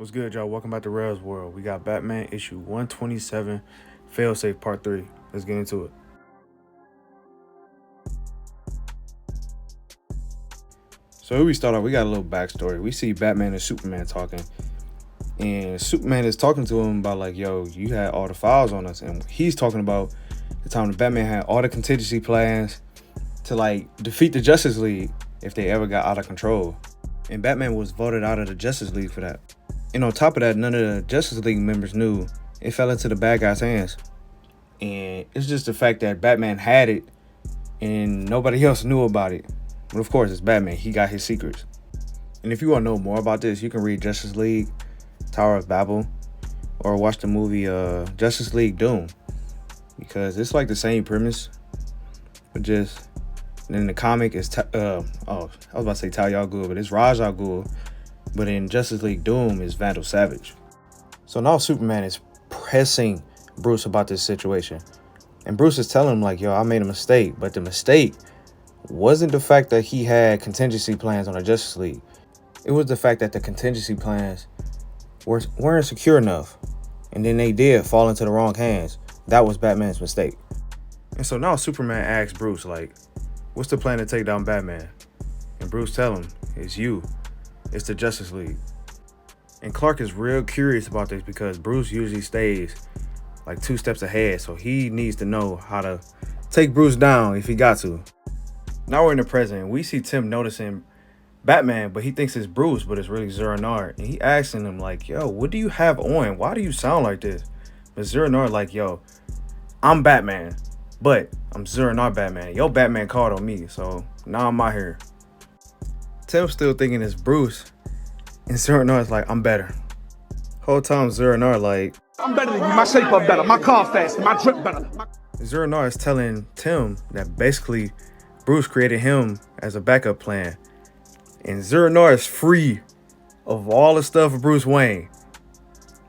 What's good, y'all? Welcome back to Rell's World. We got Batman issue 127, Failsafe Part 3. Let's get into it. So here we start off. We got a little backstory. We see Batman and Superman talking. And Superman is talking to him about like, yo, you had all the files on us. And he's talking about the time that Batman had all the contingency plans to like defeat the Justice League if they ever got out of control. And Batman was voted out of the Justice League for that. And on top of that, none of the Justice League members knew. It fell into the bad guy's hands. And it's just the fact that Batman had it and nobody else knew about it. But of course, it's Batman. He got his secrets. And if you want to know more about this, you can read Justice League, Tower of Babel, or watch the movie Justice League Doom. Because it's like the same premise, but just in the comic, it's I was about to say Talia al Ghul, but it's Ra's al Ghul. But in Justice League Doom is Vandal Savage. So now Superman is pressing Bruce about this situation. And Bruce is telling him like, yo, I made a mistake. But the mistake wasn't the fact that he had contingency plans on the Justice League. It was the fact that the contingency plans weren't secure enough. And then they did fall into the wrong hands. That was Batman's mistake. And so now Superman asks Bruce, like, what's the plan to take down Batman? And Bruce tells him, it's you. It's the Justice League. And Clark is real curious about this because Bruce usually stays like 2 steps ahead. So he needs to know how to take Bruce down if he got to. Now we're in the present. We see Tim noticing Batman, but he thinks it's Bruce, but it's really Zur En Arrh. And he asking him like, yo, what do you have on? Why do you sound like this? But Zur En Arrh like, yo, I'm Batman, but I'm Zur En Arrh Batman. Yo, Batman called on me, so now I'm out here. Tim's still thinking it's Bruce, and Zur En Arrh's like, I'm better. Whole time Zur En Arrh like, I'm better than you, my shape up better, my car faster, my drip better. Zur En Arrh is telling Tim that basically Bruce created him as a backup plan. And Zur En Arrh is free of all the stuff of Bruce Wayne.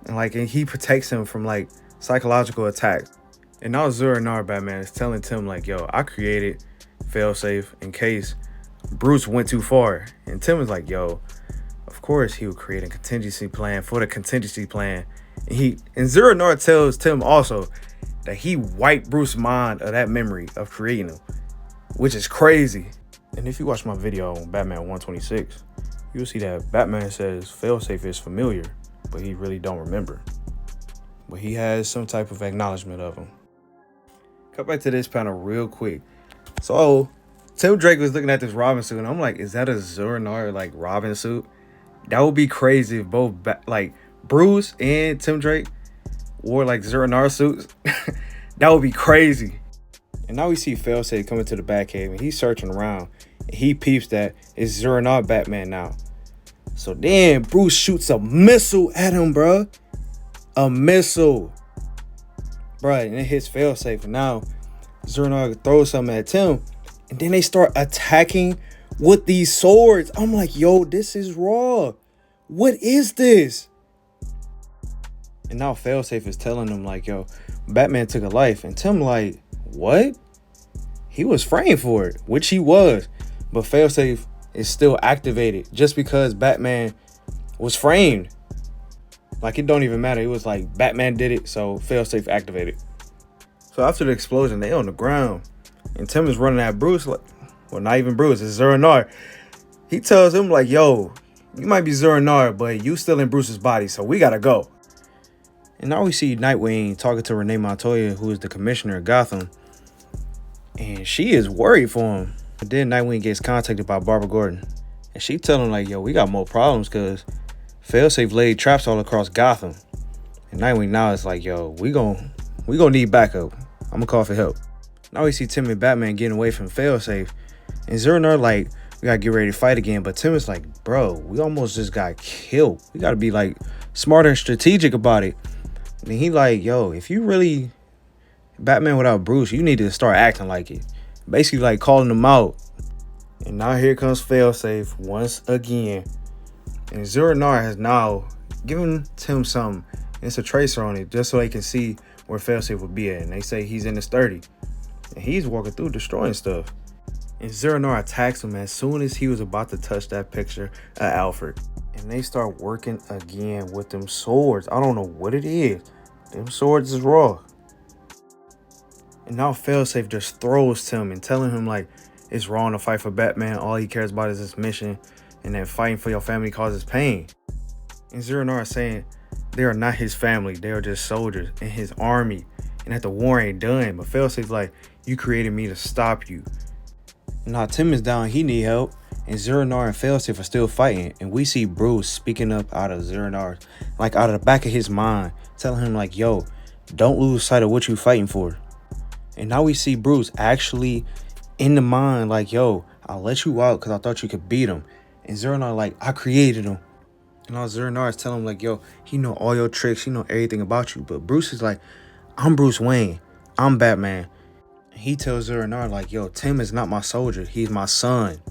And he protects him from like psychological attacks. And now Zur En Arrh Batman is telling Tim like, yo, I created Failsafe in case Bruce went too far. And Tim is like, yo, of course he would create a contingency plan for the contingency plan. And Zur En Arrh tells Tim also that he wiped Bruce's mind of that memory of creating him, which is crazy. And if you watch my video on Batman 126, you'll see that Batman says Failsafe is familiar, but he really don't remember. But he has some type of acknowledgement of him. Cut back to this panel real quick. So Tim Drake was looking at this Robin suit, and I'm like, is that a Zur En Arrh like Robin suit? That would be crazy if both Bruce and Tim Drake wore like Zur En Arrh suits. That would be crazy. And now we see Failsafe coming to the Batcave, and he's searching around, and he peeps that it's Zur En Arrh Batman now. So then Bruce shoots a missile at him, bruh. A missile. Bruh, and it hits Failsafe, and now Zur En Arrh throws something at Tim. And then they start attacking with these swords. I'm like, yo, this is raw. What is this? And now Failsafe is telling them like, yo, Batman took a life. And Tim like, what? He was framed for it, which he was. But Failsafe is still activated just because Batman was framed. Like, it don't even matter. It was like Batman did it, so Failsafe activated. So after the explosion, they on the ground. And Tim is running at Bruce, like, well, not even Bruce, it's Zur En Arrh. He tells him, like, yo, you might be Zur En Arrh, but you still in Bruce's body, so we gotta go. And now we see Nightwing talking to Renee Montoya, who is the commissioner of Gotham. And she is worried for him. But then Nightwing gets contacted by Barbara Gordon. And she telling him, like, yo, we got more problems because Failsafe laid traps all across Gotham. And Nightwing now is like, yo, we gonna need backup. I'm gonna call for help. Now we see Tim and Batman getting away from Failsafe. And Zur En Arrh like, we gotta get ready to fight again. But Tim is like, bro, we almost just got killed. We gotta be like smarter and strategic about it. And he like, yo, if you really Batman without Bruce, you need to start acting like it. Basically like calling him out. And now here comes Failsafe once again. And Zur En Arrh has now given Tim something. And it's a tracer on it just so they can see where Failsafe would be at. And they say he's in his 30. And he's walking through destroying stuff. And Zur En Arrh attacks him as soon as he was about to touch that picture of Alfred. And And they start working again with them swords. I don't know what it is. Them swords is raw. And now Failsafe just throws Tim and telling him like it's wrong to fight for Batman. All he cares about is his mission, and that fighting for your family causes pain. And Zur En Arrh is saying they are not his family. They are just soldiers in his army, and that the war ain't done. But Failsafe like, you created me to stop you. And now Tim is down. He need help. And Zur En Arrh and Failsafe are still fighting. And we see Bruce speaking up out of Zur En Arrh, like out of the back of his mind, telling him like, yo, don't lose sight of what you fighting for. And now we see Bruce actually in the mind like, yo, I'll let you out because I thought you could beat him. And Zur En Arrh like, I created him. And now Zur En Arrh is telling him like, yo, he know all your tricks. He know everything about you. But Bruce is like, I'm Bruce Wayne. I'm Batman. And he tells Zur En Arrh like, yo, Tim is not my soldier. He's my son.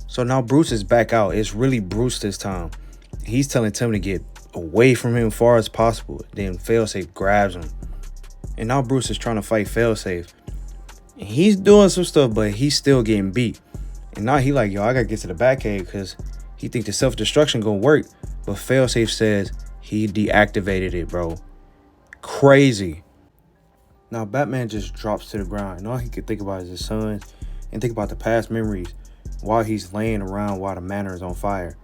So now Bruce is back out. It's really Bruce this time. He's telling Tim to get away from him as far as possible. Then Failsafe grabs him. And now Bruce is trying to fight Failsafe. And he's doing some stuff, but he's still getting beat. And now he like, yo, I gotta get to the Batcave because he think the self-destruction gonna work. But Failsafe says he deactivated it, bro. Crazy. Now Batman just drops to the ground, and all he could think about is his sons and think about the past memories while he's laying around while the manor is on fire.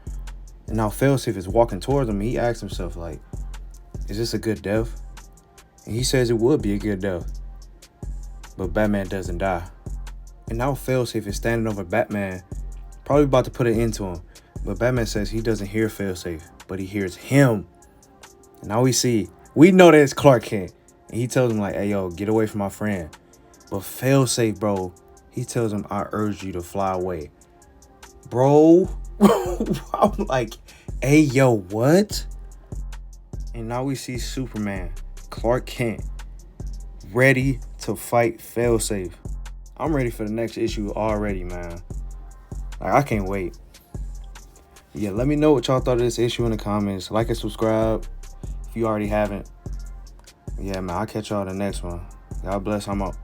And now Failsafe is walking towards him, and he asks himself like, is this a good death? And he says it would be a good death. But Batman doesn't die. And now Failsafe is standing over Batman, probably about to put an end to him. But Batman says he doesn't hear Failsafe, but he hears him. And now we know that it's Clark Kent. And he tells him like, hey, yo, get away from my friend. But Failsafe, bro, he tells him, I urge you to fly away. Bro, I'm like, hey, yo, what? And now we see Superman, Clark Kent, ready to fight Failsafe. I'm ready for the next issue already, man. Like, I can't wait. Yeah, let me know what y'all thought of this issue in the comments. Like and subscribe if you already haven't. Yeah, man, I'll catch y'all in the next one. God bless. I'm out.